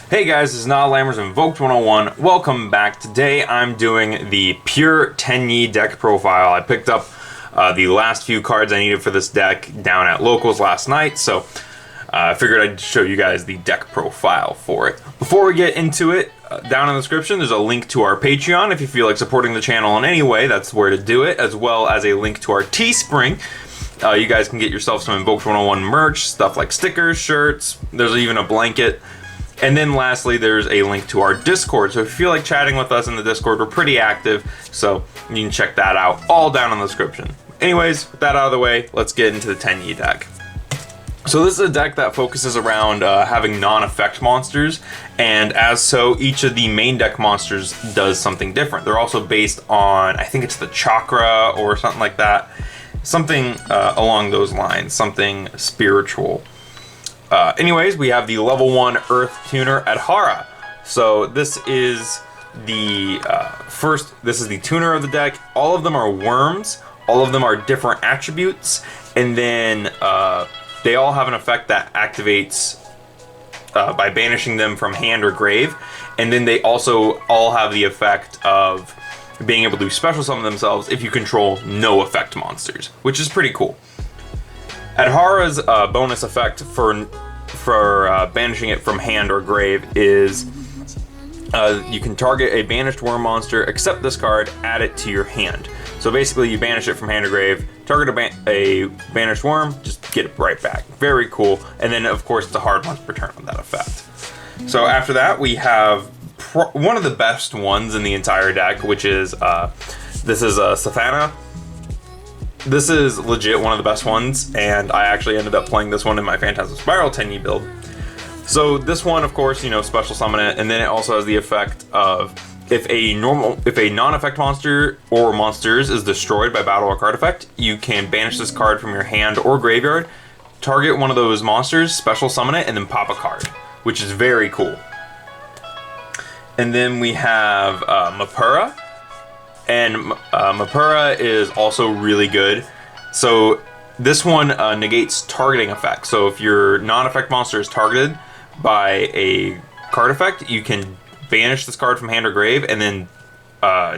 Hey guys, this is Nod Lammers Invoked 101. Welcome back. Today I'm doing the pure Tenyi deck profile. I picked up the last few cards I needed for this deck down at Locals last night, so I figured I'd show you guys the deck profile for it. Before we get into it, down in the description there's a link to our Patreon. If you feel like supporting the channel in any way, that's where to do it, as well as a link to our Teespring. You guys can get yourself some Invoked 101 merch, stuff like stickers, shirts, there's even a blanket. And then lastly, there's a link to our Discord. So if you feel like chatting with us in the Discord, we're pretty active, so you can check that out, all down in the description. Anyways, with that out of the way, let's get into the Tenyi deck. So this is a deck that focuses around having non-effect monsters, and as so, each of the main deck monsters does something different. They're also based on, I think it's the chakra or something like that. Something along those lines, something spiritual. Anyways, we have the level 1 Earth Tuner Adhara. So this is the this is the tuner of the deck. All of them are worms. All of them are different attributes, and then they all have an effect that activates by banishing them from hand or grave, and then they also all have the effect of being able to special summon themselves if you control no effect monsters, which is pretty cool. Adhara's bonus effect for banishing it from hand or grave is you can target a banished worm monster, accept this card, add it to your hand. So basically you banish it from hand or grave, target a banished worm, just get it right back. Very cool. And then of course it's a hard once per turn with that effect. So after that we have one of the best ones in the entire deck, which is this is Sathana. This is legit one of the best ones, and I actually ended up playing this one in my Phantasm Spiral Tenyi build. So this one, of course, you know, special summon it, and then it also has the effect of if a non-effect monster or monsters is destroyed by battle or card effect, you can banish this card from your hand or graveyard, target one of those monsters, special summon it, and then pop a card, which is very cool. And then we have Mapura. And Mapura is also really good. So this one negates targeting effects. So if your non-effect monster is targeted by a card effect, you can banish this card from hand or grave and then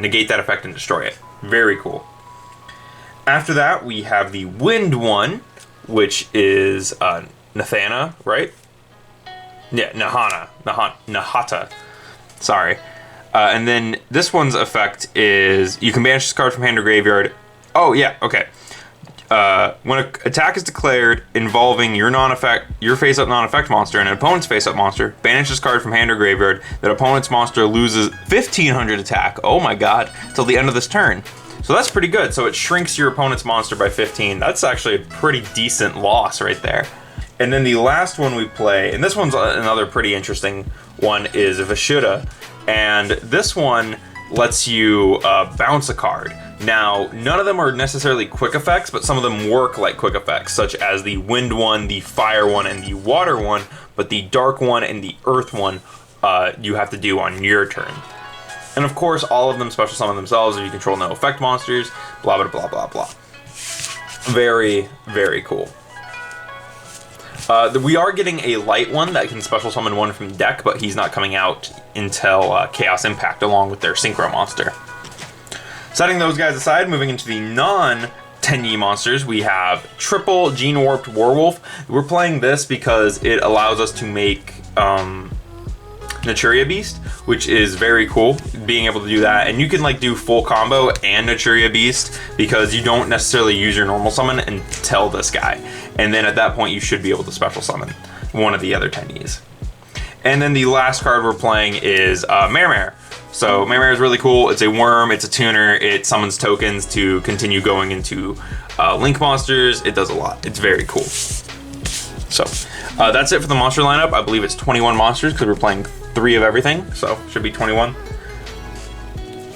negate that effect and destroy it. Very cool. After that, we have the wind one, which is Nathana, right? Yeah, Nahata. Sorry. And then this one's effect is you can banish this card from hand or graveyard. Oh yeah, okay. When an attack is declared involving your face-up non-effect monster and an opponent's face-up monster, banish this card from hand or graveyard. That opponent's monster loses 1500 attack. Oh my god, till the end of this turn. So that's pretty good. So it shrinks your opponent's monster by 15. That's actually a pretty decent loss right there. And then the last one we play, and this one's another pretty interesting one, is Vishuddha. And this one lets you bounce a card. Now, none of them are necessarily quick effects, but some of them work like quick effects, such as the wind one, the fire one, and the water one, but the dark one and the earth one you have to do on your turn. And of course, all of them special summon themselves if you control no effect monsters, blah, blah, blah, blah, blah. Very, very cool. We are getting a light one that can special summon one from deck, but he's not coming out until Chaos Impact along with their Synchro monster. Setting those guys aside, moving into the non-Tenyi monsters, we have triple Gene Warped Werewolf. We're playing this because it allows us to make Naturia Beast, which is very cool, being able to do that. And you can like do full combo and Naturia Beast because you don't necessarily use your normal summon until this guy. And then at that point you should be able to special summon one of the other Tenyis. And then the last card we're playing is Mermare. So Mermare is really cool. It's a worm, it's a tuner, it summons tokens to continue going into Link monsters. It does a lot. It's very cool. So that's it for the monster lineup. I believe it's 21 monsters because we're playing 3 of everything, so should be 21.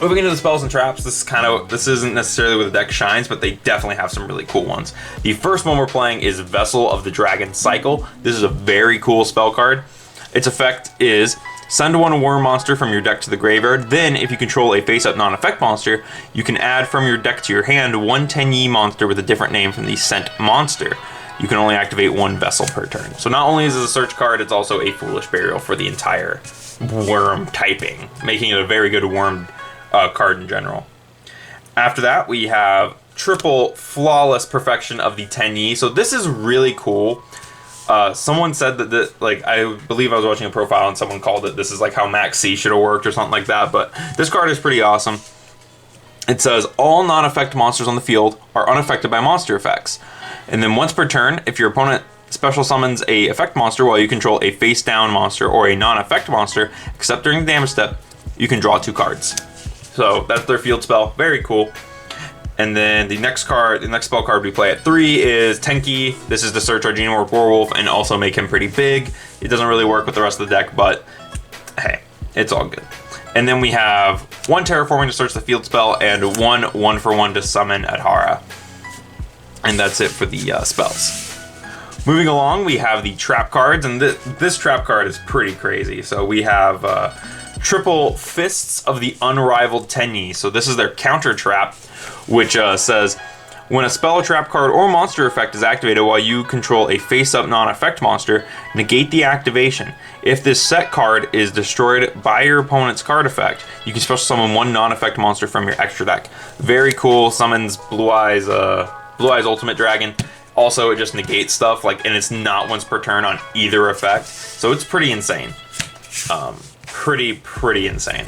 Moving into the spells and traps, this isn't necessarily where the deck shines, but they definitely have some really cool ones. The first one we're playing is Vessel of the Dragon Cycle. This is a very cool spell card. Its effect is Send one worm monster from your deck to the graveyard. Then, if you control a face-up non-effect monster, you can add from your deck to your hand one Tenyi monster with a different name from the sent monster. You can only activate one vessel per turn. So not only is it a search card, it's also a Foolish Burial for the entire worm typing, making it a very good worm card in general. After that, we have triple Flawless Perfection of the Tenyi. So this is really cool. Someone said that, like, I believe I was watching a profile and someone called it, this is like how Max C should have worked or something like that, but this card is pretty awesome. It says, all non-effect monsters on the field are unaffected by monster effects. And then once per turn, if your opponent special summons a effect monster while you control a face-down monster or a non-effect monster, except during the damage step, you can draw 2 cards. So that's their field spell, very cool. And then the next spell card we play at 3 is Tenyi. This is to search our Geomorph Werewolf and also make him pretty big. It doesn't really work with the rest of the deck, but hey, it's all good. And then we have 1 Terraforming to search the field spell and 1 1-for-1 to summon Adhara. And that's it for the spells. Moving along, we have the trap cards, and this trap card is pretty crazy. So we have triple Fists of the Unrivaled Tenyi. So this is their counter trap, which says, when a spell, trap card, or monster effect is activated while you control a face-up non-effect monster, negate the activation. If this set card is destroyed by your opponent's card effect, you can special summon 1 non-effect monster from your extra deck. Very cool. Summons Blue Eyes Ultimate Dragon. Also, it just negates stuff, like, and it's not once per turn on either effect. So it's pretty insane. Pretty insane.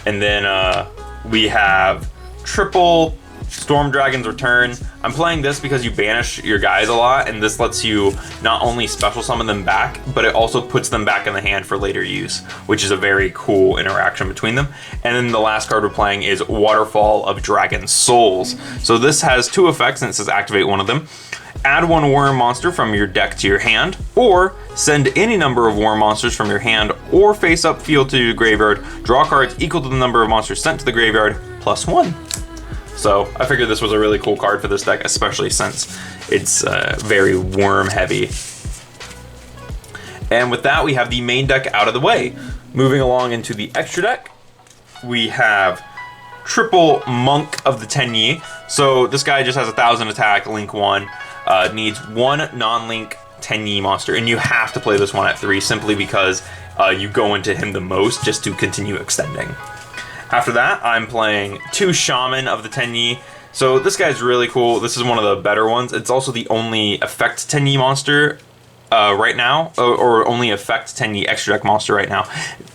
And then we have triple Storm Dragon's Return. I'm playing this because you banish your guys a lot, and this lets you not only special summon them back, but it also puts them back in the hand for later use, which is a very cool interaction between them. And then the last card we're playing is Waterfall of Dragon Souls. So this has 2 effects, and it says activate one of them. Add 1 worm monster from your deck to your hand, or send any number of worm monsters from your hand or face-up field to your graveyard. Draw cards equal to the number of monsters sent to the graveyard, +1. So I figured this was a really cool card for this deck, especially since it's very worm heavy. And with that, we have the main deck out of the way. Moving along into the extra deck, we have triple Monk of the Tenyi. So this guy just has 1,000 attack, link 1, needs 1 non-link Tenyi monster, and you have to play this one at 3 simply because you go into him the most just to continue extending. After that, I'm playing 2 Shaman of the Tenyi. So this guy's really cool. This is one of the better ones. It's also the only effect Tenyi monster right now, or only effect Tenyi extra deck monster right now.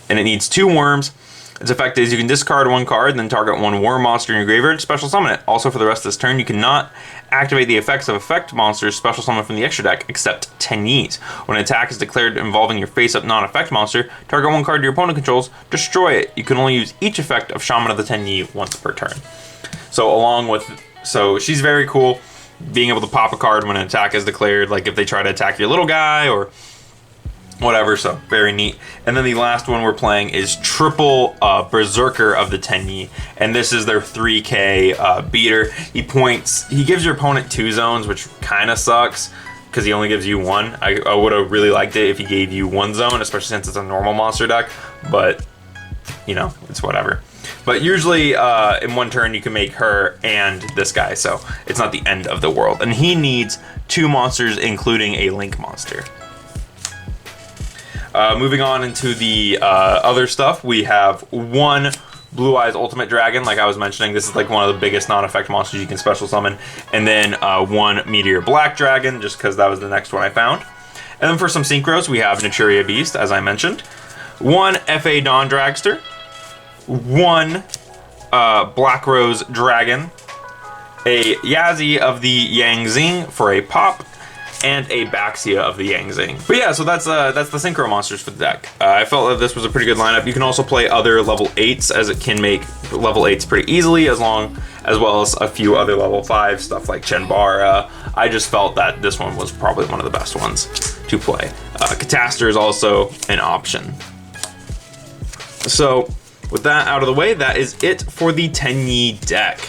And it needs 2 worms. Its effect is you can discard 1 card, then target 1 worm monster in your graveyard, special summon it. Also for the rest of this turn, you cannot activate the effects of effect monsters special summon from the extra deck, except Tenyis. When an attack is declared involving your face-up non-effect monster, target 1 card your opponent controls, destroy it. You can only use each effect of Shaman of the Tenyi once per turn. So she's very cool, being able to pop a card when an attack is declared, like if they try to attack your little guy or whatever, so very neat. And then the last one we're playing is triple Berserker of the Tenyi, and this is their 3k beater. He gives your opponent 2 zones, which kind of sucks because he only gives you 1. I would have really liked it if he gave you 1 zone, especially since it's a normal monster deck, but you know, it's whatever. But usually in 1 turn you can make her and this guy, so it's not the end of the world. And he needs 2 monsters, including a link monster. Moving on into the other stuff, we have 1 Blue Eyes Ultimate Dragon, like I was mentioning. This is like one of the biggest non-effect monsters you can special summon. And then 1 Meteor Black Dragon, just because that was the next one I found. And then for some synchros, we have Naturia Beast, as I mentioned. 1 FA Dawn Dragster. 1 Black Rose Dragon. A Yazi of the Yangzing for a pop. And a Baxia of the Yangzing. But yeah, so that's the synchro monsters for the deck. I felt that this was a pretty good lineup. You can also play other level 8s, as it can make level 8s pretty easily, as well as a few other level 5s, stuff like Chenbara. I just felt that this one was probably one of the best ones to play. Catastor is also an option. So with that out of the way, that is it for the Tenyi deck.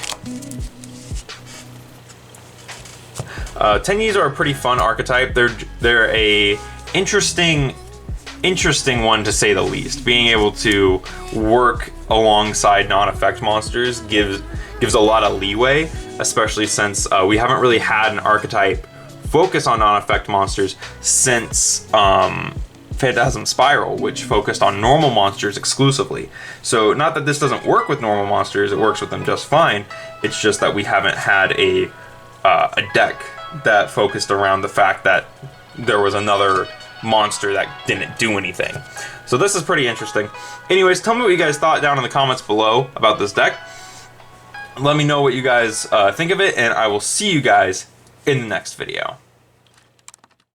Tenyis are a pretty fun archetype. They're a interesting interesting one to say the least. Being able to work alongside non-effect monsters gives a lot of leeway, especially since we haven't really had an archetype focus on non-effect monsters since Phantasm Spiral, which focused on normal monsters exclusively. So not that this doesn't work with normal monsters, it works with them just fine. It's just that we haven't had a deck that focused around the fact that there was another monster that didn't do anything. So this is pretty interesting. Anyways, tell me what you guys thought down in the comments below about this deck. Let me know what you guys think of it, and I will see you guys in the next video.